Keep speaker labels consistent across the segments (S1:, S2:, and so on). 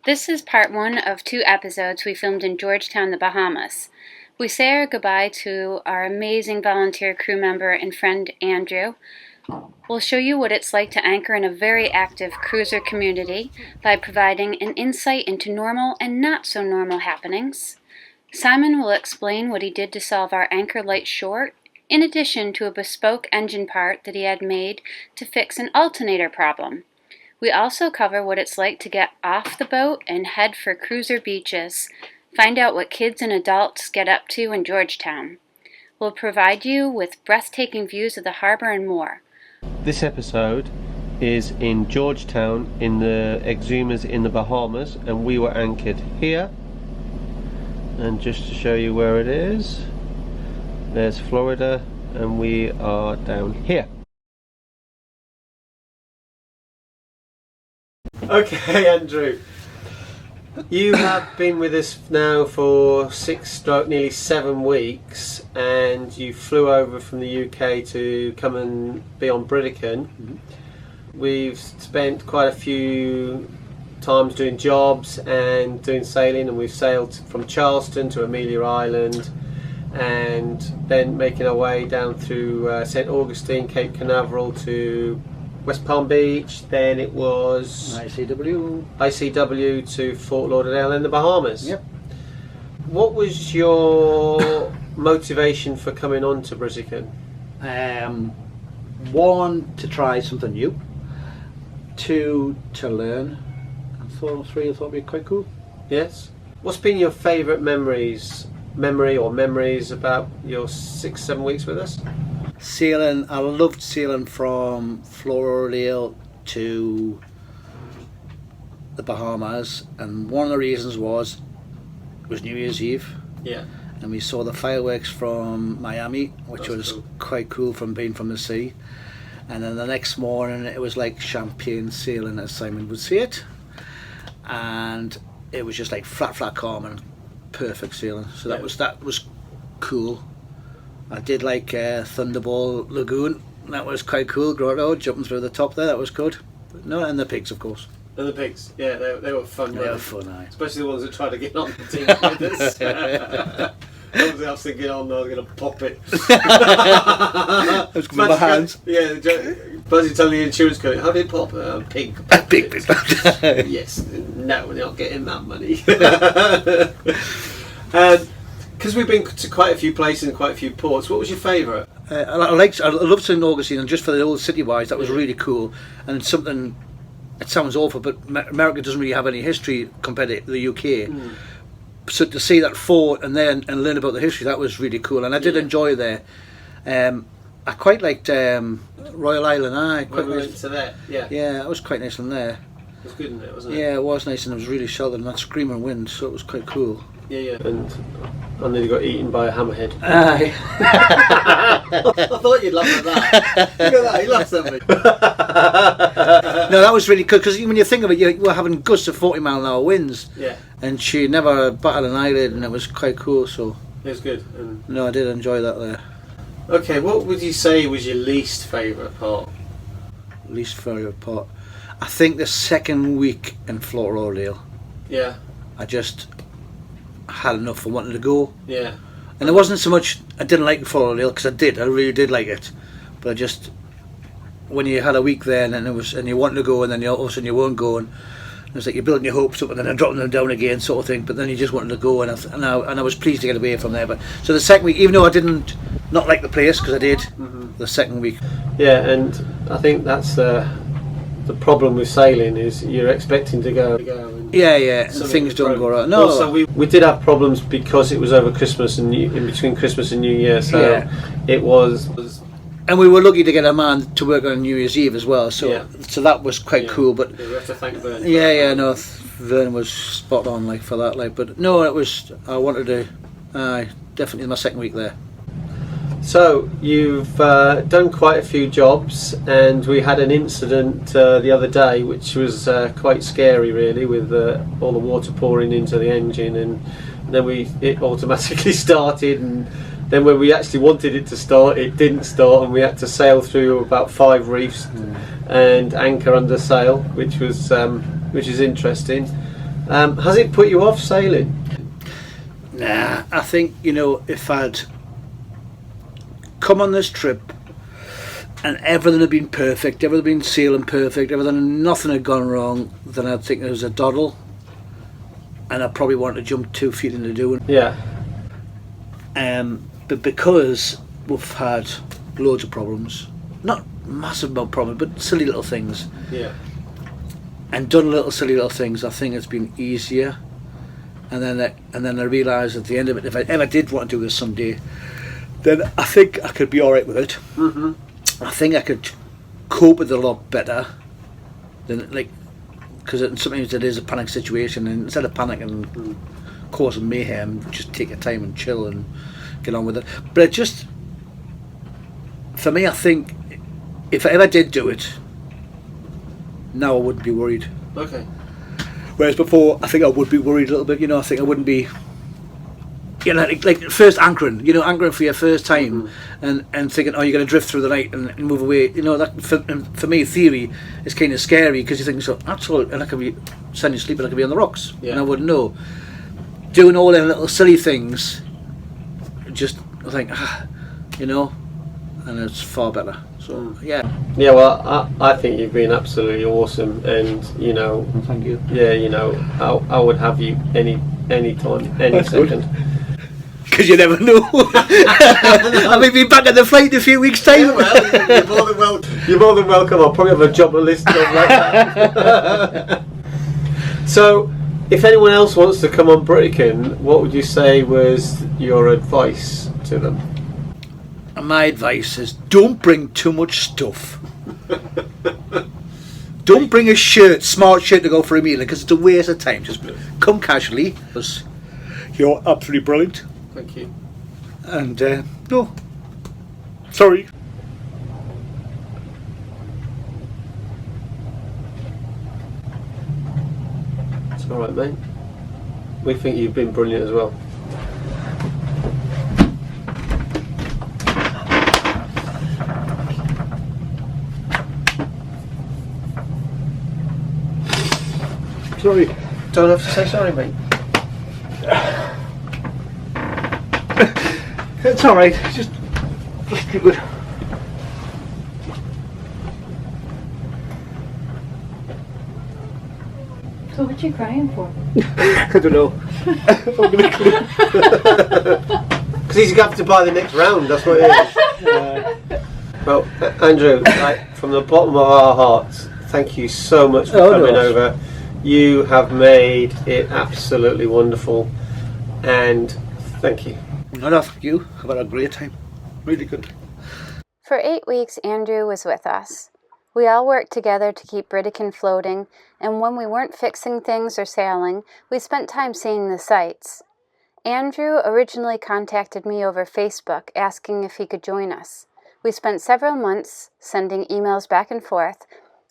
S1: This is part one of 2 episodes we filmed in Georgetown, the Bahamas. We say our goodbye to our amazing volunteer crew member and friend Andrew. We'll show you what it's like to anchor in a very active cruiser community by providing an insight into normal and not so normal happenings. Simon will explain what he did to solve our anchor light short, in addition to a bespoke engine part that he had made to fix an alternator problem. We also cover what it's like to get off the boat and head for cruiser beaches. Find out what kids and adults get up to in Georgetown. We'll provide you with breathtaking views of the harbor and more.
S2: This episode is in Georgetown in the Exumas in the Bahamas, and we were anchored here. And just to show you where it is, there's Florida and we are down here. Okay, Andrew, you have been with us now for nearly 7 weeks, and you flew over from the UK to come and be on BRITICAN. We've spent quite a few times doing jobs and doing sailing, and we've sailed from Charleston to Amelia Island and then making our way down through St. Augustine, Cape Canaveral to West Palm Beach. Then it was ICW to Fort Lauderdale in the Bahamas.
S3: Yep.
S2: What was your motivation for coming on to BRITICAN?
S3: 1, to try something new. 2, to learn. And 3, I thought it'd be quite cool.
S2: Yes. What's been your favourite memories about your 6-7 weeks with us?
S3: Sailing, I loved sailing from Fort Lauderdale to the Bahamas, and one of the reasons was New Year's Eve.
S2: Yeah.
S3: And we saw the fireworks from Miami, which was cool. Quite cool from being from the sea. And then the next morning it was like champagne sailing, as Simon would say it. And it was just like flat calm and perfect sailing. So that was cool. I did like Thunderball Lagoon. That was quite cool. Grotto, jumping through the top there, that was good. But no, and the pigs, of course.
S2: And the pigs, yeah, they were fun.
S3: They were fun, aye.
S2: Especially the ones that tried to get on the team with us. I was thinking, oh no, I'm going to pop it.
S3: I was with my hands.
S2: Yeah, Buzzy telling the insurance company, how did it pop? Pig.
S3: A pig.
S2: Yes, no, we're not getting that money. Because we've been to quite a few places and quite a few ports, what was your favourite?
S3: I loved St. Augustine, and just for the old city-wise, that was really cool. And something, it sounds awful, but America doesn't really have any history compared to the UK. So to see that fort and learn about the history, that was really cool. And I did enjoy there. I quite liked Royal Island.
S2: When we went to that, yeah.
S3: Yeah, that was quite nice in there.
S2: It was good in there, wasn't it?
S3: Yeah, it was nice, and it was really sheltered and that screaming wind, so it was quite cool.
S2: Yeah. And I nearly got eaten by a hammerhead.
S3: Aye.
S2: I thought you'd laugh at that. Look at that, he laughs at me.
S3: No, that was really good, because when you think of it, you were having gusts of 40-mile-an-hour winds.
S2: Yeah. And
S3: she never batted an eyelid, and it was quite cool, so...
S2: It was good.
S3: No, I did enjoy that there.
S2: Okay, what would you say was your least favourite part?
S3: Least favourite part? I think the second week in Fort Lauderdale.
S2: Yeah.
S3: I just had enough and wanted to go.
S2: Yeah.
S3: And it wasn't so much I didn't like Fort Lauderdale, because I really did like it. But I just, when you had a week there and you wanted to go, and then all of a sudden you weren't going, it was like you're building your hopes up and then dropping them down again, sort of thing. But then you just wanted to go, and I was pleased to get away from there. But so the second week, even though I didn't not like the place, because I did, the second week.
S2: Yeah, and I think that's the problem with sailing, is you're expecting to go and
S3: and things don't go right. No,
S2: also we did have problems because it was over Christmas and in between Christmas and New Year, so it was.
S3: And we were lucky to get a man to work on New Year's Eve as well, so that was quite cool. But
S2: we have to thank Vern.
S3: Vern was spot on, like, for that, like. But no, it was. I wanted to. Definitely my second week there.
S2: So you've done quite a few jobs, and we had an incident the other day which was quite scary, really, with all the water pouring into the engine, and then it automatically started, and then when we actually wanted it to start, it didn't start, and we had to sail through about 5 reefs and anchor under sail, which is interesting. Has it put you off sailing?
S3: Nah, I think, you know, if I'd come on this trip and everything had been perfect, everything had been sailing perfect, nothing had gone wrong, then I'd think it was a doddle, and I probably want to jump 2 feet into doing.
S2: Yeah.
S3: But because we've had loads of problems, not massive amount of problems, but silly little things,
S2: Yeah.
S3: and done silly little things, I think it's been easier. And then I realised at the end of it, if I ever did want to do this someday, then I think I could be all right with it.
S2: Mm-hmm.
S3: I think I could cope with it a lot better than, like, because sometimes it is a panic situation, and instead of panicking and causing mayhem, just take your time and chill and get on with it. But it just, for me, I think if I ever did do it, now I wouldn't be worried.
S2: Okay.
S3: Whereas before, I think I would be worried a little bit. You know, I think I wouldn't be. You know, like first anchoring. You know, anchoring for your first time, and thinking, oh, you're going to drift through the night and move away. You know, that for me, theory is kind of scary, because you think, so that's all, and I could be suddenly sleeping, I could be on the rocks, and I wouldn't know. Doing all them little silly things, just I think, you know, and it's far better. So yeah.
S2: Yeah, well, I think you've been absolutely awesome, and you know.
S3: Thank you.
S2: Yeah, you know, I would have you any time, any
S3: That's
S2: second.
S3: good. Because you never know. I may be back at the flight in a few weeks' time.
S2: Yeah, well, you're more than welcome. You're more than welcome. I'll probably have a job list like that. So, if anyone else wants to come on BRITICAN, what would you say was your advice to them?
S3: My advice is, don't bring too much stuff. Don't bring a smart shirt to go for a meal, because it's a waste of time. Just come casually. You're absolutely brilliant.
S2: Thank you.
S3: And no, sorry.
S2: It's all right, mate. We think you've been brilliant as well.
S3: Sorry.
S2: Don't have to say sorry, mate.
S3: It's all right. Just be good.
S1: So what you crying for?
S3: I don't know.
S2: Because he's got to buy the next round. That's what it is. Well, Andrew, from the bottom of our hearts, thank you so much for coming over. You have made it absolutely wonderful, and thank you.
S3: No, thank you. I've had a great time. Really good.
S1: For 8 weeks, Andrew was with us. We all worked together to keep BRITICAN floating, and when we weren't fixing things or sailing, we spent time seeing the sights. Andrew originally contacted me over Facebook asking if he could join us. We spent several months sending emails back and forth,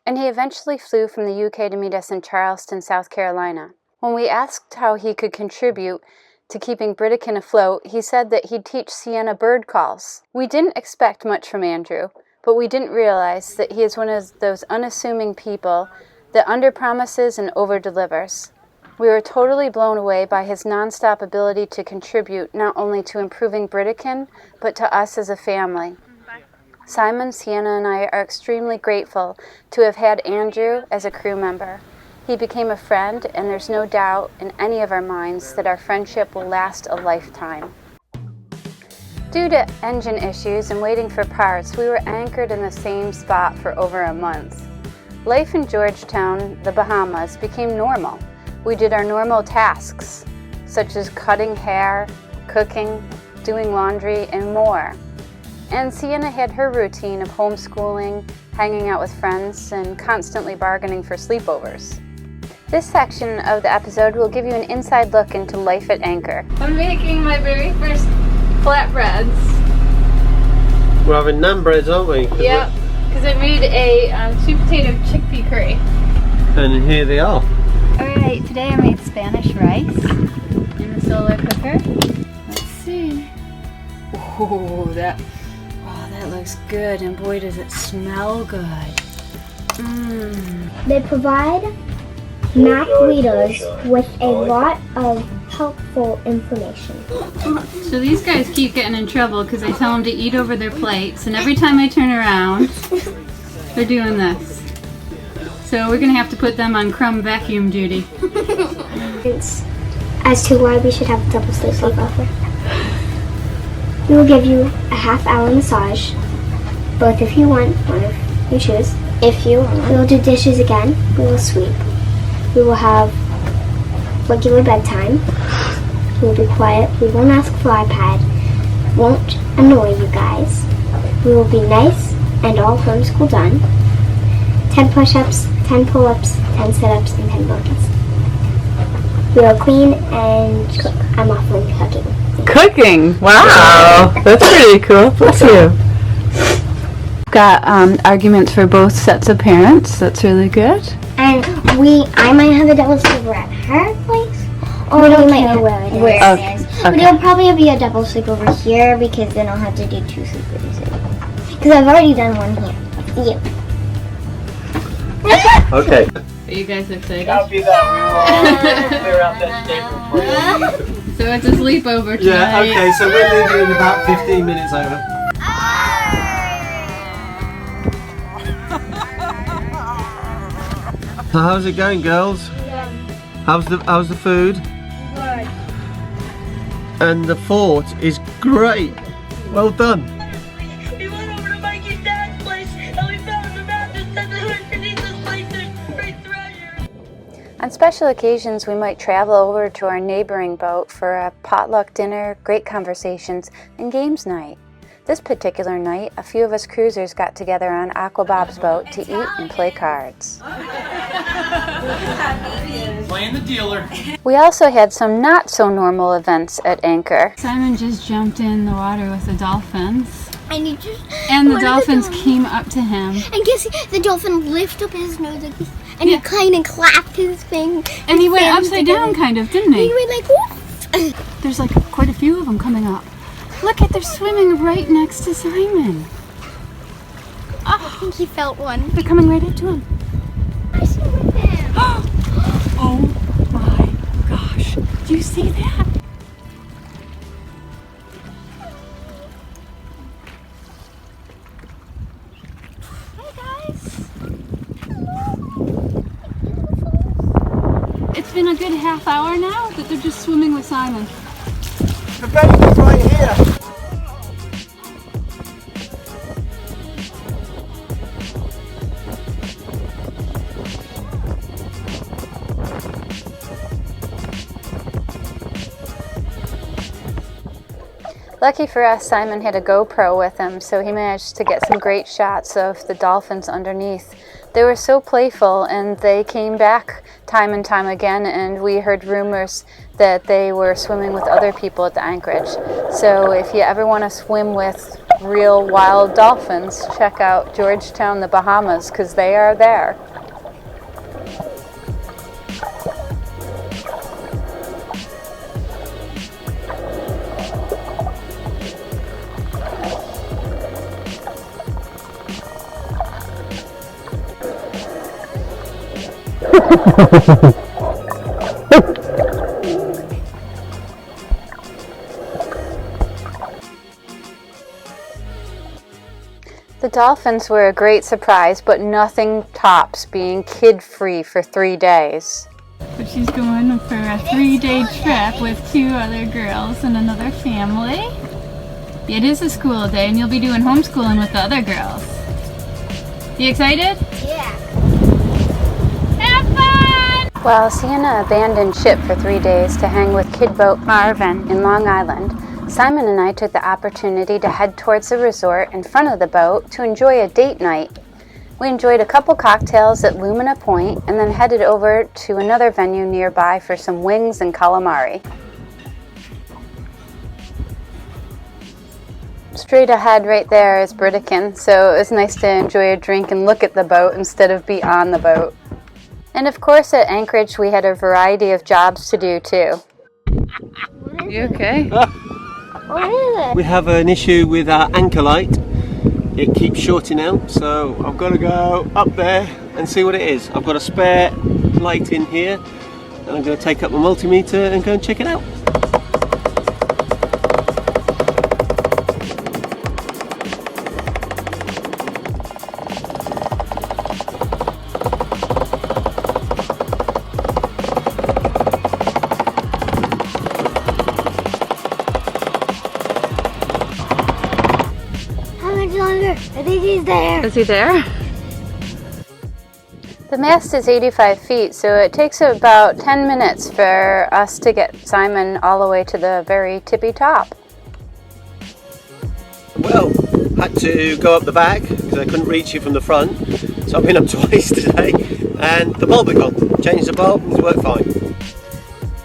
S1: and he eventually flew from the UK to meet us in Charleston, South Carolina. When we asked how he could contribute to keeping BRITICAN afloat, he said that he'd teach Sienna bird calls. We didn't expect much from Andrew, but we didn't realize that he is one of those unassuming people that underpromises and overdelivers. We were totally blown away by his nonstop ability to contribute not only to improving BRITICAN, but to us as a family. Simon, Sienna, and I are extremely grateful to have had Andrew as a crew member. He became a friend, and there's no doubt in any of our minds that our friendship will last a lifetime. Due to engine issues and waiting for parts, we were anchored in the same spot for over a month. Life in Georgetown, the Bahamas, became normal. We did our normal tasks, such as cutting hair, cooking, doing laundry, and more. And Sienna had her routine of homeschooling, hanging out with friends, and constantly bargaining for sleepovers. This section of the episode will give you an inside look into life at anchor. I'm making my very first flatbreads.
S2: We're having naan breads, aren't we?
S1: Yep, because I made a sweet potato chickpea curry.
S2: And here they are.
S1: Alright, today I made Spanish rice in the solar cooker. Let's see. Oh, that looks good, and boy does it smell good.
S4: They provide map readers with a lot of helpful information.
S1: So these guys keep getting in trouble because I tell them to eat over their plates, and every time I turn around, they're doing this. So we're gonna have to put them on crumb vacuum duty.
S4: As to why we should have a double sleepover. We will give you a half-hour massage, both if you want or if you choose. If you want. We will do dishes again. We will sweep. We will have regular bedtime. We will be quiet. We won't ask for iPad. Won't annoy you guys. We will be nice and all homeschool done. 10 push-ups, 10 pull-ups, 10 sit-ups, and 10 burpees. We will clean and cook. I'm offering cooking.
S1: Cooking? Wow, that's pretty cool. Bless you. Got arguments for both sets of parents. That's really good.
S4: And I might have a double sleepover at her place, or we might know where it is. But it'll probably be a double sleepover here because then I'll have to do 2 sleepovers. Because I've already done one here.
S2: Okay.
S1: Are you guys excited?
S5: Copy that. We will clear out that statement for you.
S1: So it's a sleepover tonight.
S2: Yeah, okay, so we're leaving in about 15 minutes over. So how's it going, girls? How's the food?
S4: Good.
S2: And the fort is great. Well done.
S6: We went over to Mike and Dad's place and we found the map that said that underneath this place there's great treasure.
S1: On special occasions, we might travel over to our neighboring boat for a potluck dinner, great conversations, and games night. This particular night, a few of us cruisers got together on Aqua Bob's boat to eat and play cards.
S5: Playing the dealer.
S1: We also had some not so normal events at Anchor. Simon just jumped in the water with the dolphins.
S4: And
S1: the dolphins came up to him.
S4: And guess the dolphin lifted up his nose like this, and he kind of clapped his thing.
S1: And he went upside down kind of, didn't he?
S4: He went like, whoop.
S1: There's like quite a few of them coming up. Look at, they're swimming right next to Simon.
S4: I think he felt one.
S1: They're coming right up to him.
S4: I see with him.
S1: Oh my gosh. Do you see that? Hi guys. It's been a good half hour now that they're just swimming with Simon.
S5: The baby's right here.
S1: Lucky for us, Simon had a GoPro with him, so he managed to get some great shots of the dolphins underneath. They were so playful, and they came back time and time again, and we heard rumors that they were swimming with other people at the anchorage. So if you ever want to swim with real wild dolphins, check out Georgetown, the Bahamas, because they are there. The dolphins were a great surprise, but nothing tops being kid-free for 3 days. But she's going for a 3-day trip with 2 other girls and another family. It is a school day, and you'll be doing homeschooling with the other girls. You excited?
S4: Yeah.
S1: Have fun! While seeing an abandoned ship for 3 days to hang with Kid Boat Marvin in Long Island, Simon and I took the opportunity to head towards the resort in front of the boat to enjoy a date night. We enjoyed a couple cocktails at Lumina Point and then headed over to another venue nearby for some wings and calamari. Straight ahead right there is BRITICAN, so it was nice to enjoy a drink and look at the boat instead of be on the boat. And of course at Anchorage we had a variety of jobs to do too. You okay?
S4: What is it?
S2: We have an issue with our anchor light. It keeps shorting out, so I've got to go up there and see what it is. I've got a spare light in here, and I'm going to take up my multimeter and go and check it out.
S4: I think he's there.
S1: Is he there? The mast is 85 feet, so it takes about 10 minutes for us to get Simon all the way to the very tippy top.
S2: Well, had to go up the back because I couldn't reach it from the front, so I've been up twice today, and the bulb had gone. Changed the bulb, it's worked fine.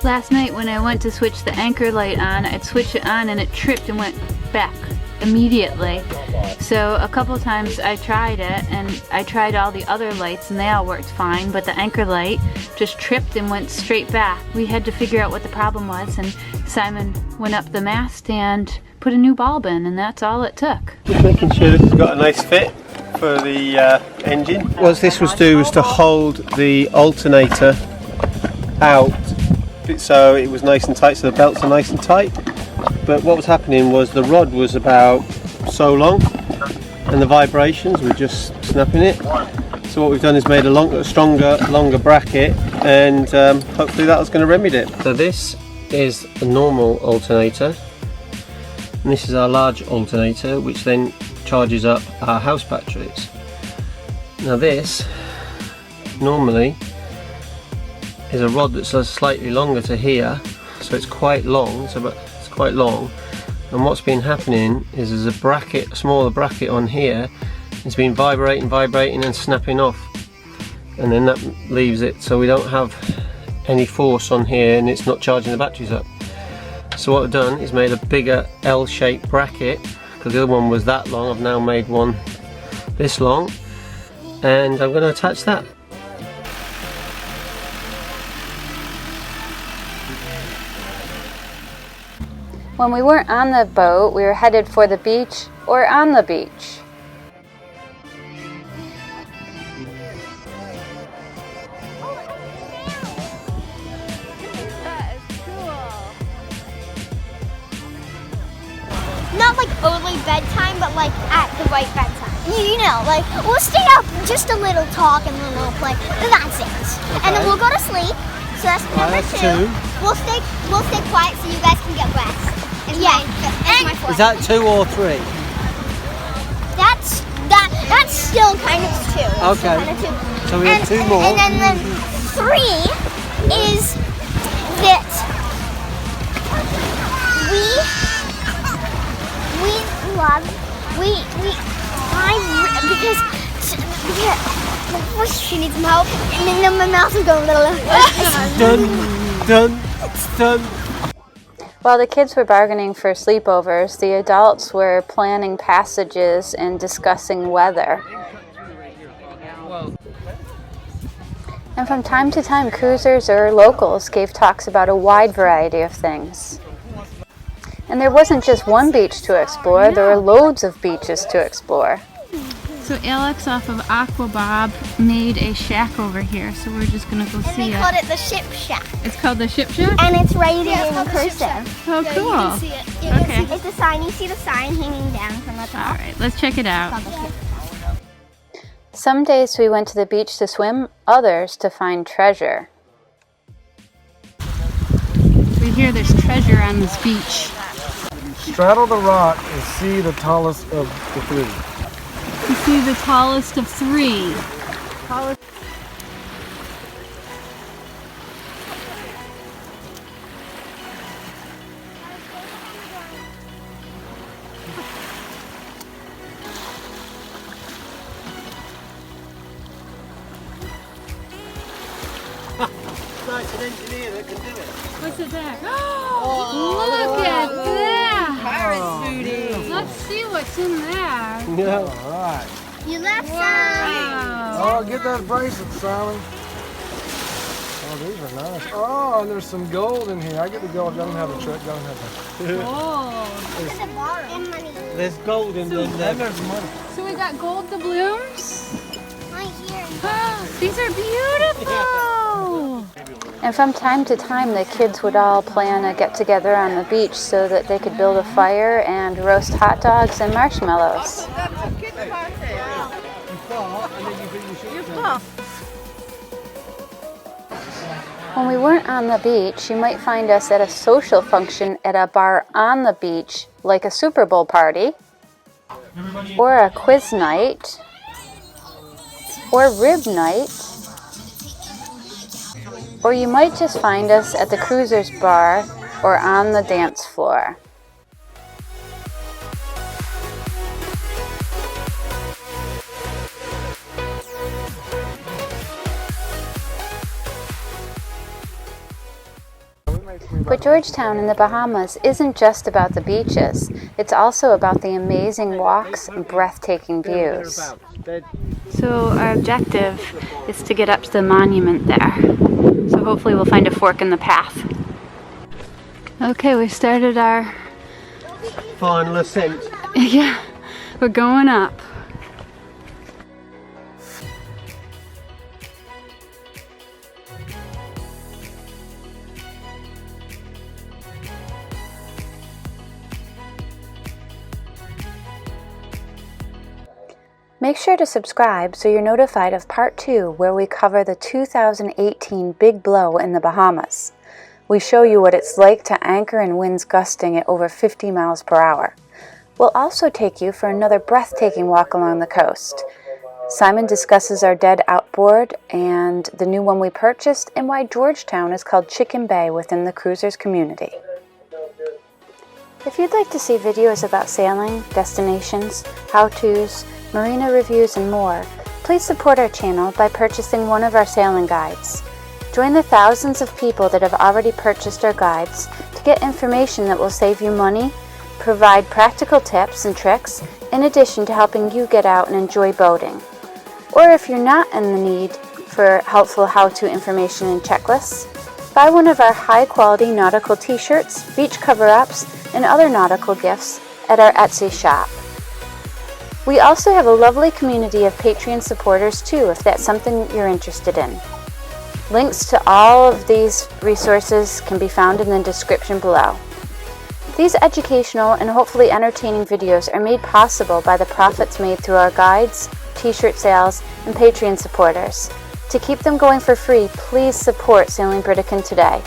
S1: Last night when I went to switch the anchor light on, I'd switch it on and it tripped and went back immediately. So a couple times I tried it, and I tried all the other lights and they all worked fine, but the anchor light just tripped and went straight back. We had to figure out what the problem was, and Simon went up the mast and put a new bulb in, and that's all it took.
S2: Just making sure this has got a nice fit for the engine. What this was do was to hold the alternator out so it was nice and tight, so the belts are nice and tight. But what was happening was the rod was about so long and the vibrations were just snapping it. So what we've done is made a longer bracket, and hopefully that was going to remedy it. So this is a normal alternator, and this is our large alternator, which then charges up our house batteries. Now this normally is a rod that's slightly longer to here, so it's quite long. It's quite long, and what's been happening is there's a bracket, a smaller bracket on here. It's been vibrating and snapping off, and then that leaves it so we don't have any force on here, and it's not charging the batteries up. So what I've done is made a bigger L-shaped bracket, because the other one was that long. I've now made one this long, and I'm going to attach that.
S1: When we weren't on the boat, we were headed for the beach or on the beach. That is cool.
S4: Not like early bedtime, but like at the right bedtime. You know, like we'll stay up just a little, talk, and then we'll play. And that's it. Okay. And then we'll go to sleep. So that's number two. We'll stay quiet so you guys can get rest. Yeah.
S3: Is that 2 or 3?
S4: That's still kind of 2.
S3: Okay.
S4: Kind of 2.
S3: So we have 2 more.
S4: And then 3 is that because she needs some help, and then my mouth is going
S2: Done.
S1: While the kids were bargaining for sleepovers, the adults were planning passages and discussing weather. And from time to time, cruisers or locals gave talks about a wide variety of things. And there wasn't just one beach to explore, there were loads of beaches to explore. So Alex off of Aqua Bob made a shack over here, so we're just gonna go see it.
S4: They called it the Ship Shack.
S1: It's called the Ship Shack?
S4: And it's rated in cursive.
S1: Oh, cool.
S4: You can see it.
S1: Okay.
S4: It's the sign. You see the sign hanging down from the top.
S1: Alright, let's check it out. Some days we went to the beach to swim, others to find treasure. We hear there's treasure on this beach.
S7: Straddle the rock and see the tallest of the 3.
S1: You see the tallest of 3.
S2: Nice, an engineer that can do it.
S1: What's it there? Oh, look at that!
S5: Pirate booty.
S1: Let's see what's in there.
S2: Yeah.
S7: All right.
S4: You left some.
S1: Wow.
S7: Oh, get that bracelet, Sally. Oh, these are nice. Oh, and there's some gold in here. I get the gold. Y'all don't have the trick. Y'all don't have the.
S1: Oh.
S2: There's gold in there.
S7: And there's money.
S1: So we got gold doubloons.
S4: Right here.
S1: These are beautiful. And from time to time, the kids would all plan a get-together on the beach so that they could build a fire and roast hot dogs and marshmallows. When we weren't on the beach, you might find us at a social function at a bar on the beach, like a Super Bowl party, or a quiz night, or rib night, or you might just find us at the cruisers bar or on the dance floor. But Georgetown in the Bahamas isn't just about the beaches. It's also about the amazing walks and breathtaking views. So our objective is to get up to the monument there. So hopefully we'll find a fork in the path. Okay, we started our
S2: final ascent.
S1: Yeah, we're going up. Make sure to subscribe so you're notified of part 2, where we cover the 2018 big blow in the Bahamas. We show you what it's like to anchor in winds gusting at over 50 miles per hour. We'll also take you for another breathtaking walk along the coast. Simon discusses our dead outboard and the new one we purchased, and why Georgetown is called Chicken Bay within the cruisers community. If you'd like to see videos about sailing, destinations, how-tos, marina reviews, and more, please support our channel by purchasing one of our sailing guides. Join the thousands of people that have already purchased our guides to get information that will save you money, provide practical tips and tricks, in addition to helping you get out and enjoy boating. Or if you're not in the need for helpful how-to information and checklists, buy one of our high-quality nautical t-shirts, beach cover-ups, and other nautical gifts at our Etsy shop. We also have a lovely community of Patreon supporters too, if that's something you're interested in. Links to all of these resources can be found in the description below. These educational and hopefully entertaining videos are made possible by the profits made through our guides, t-shirt sales, and Patreon supporters. To keep them going for free, please support Sailing BRITICAN today.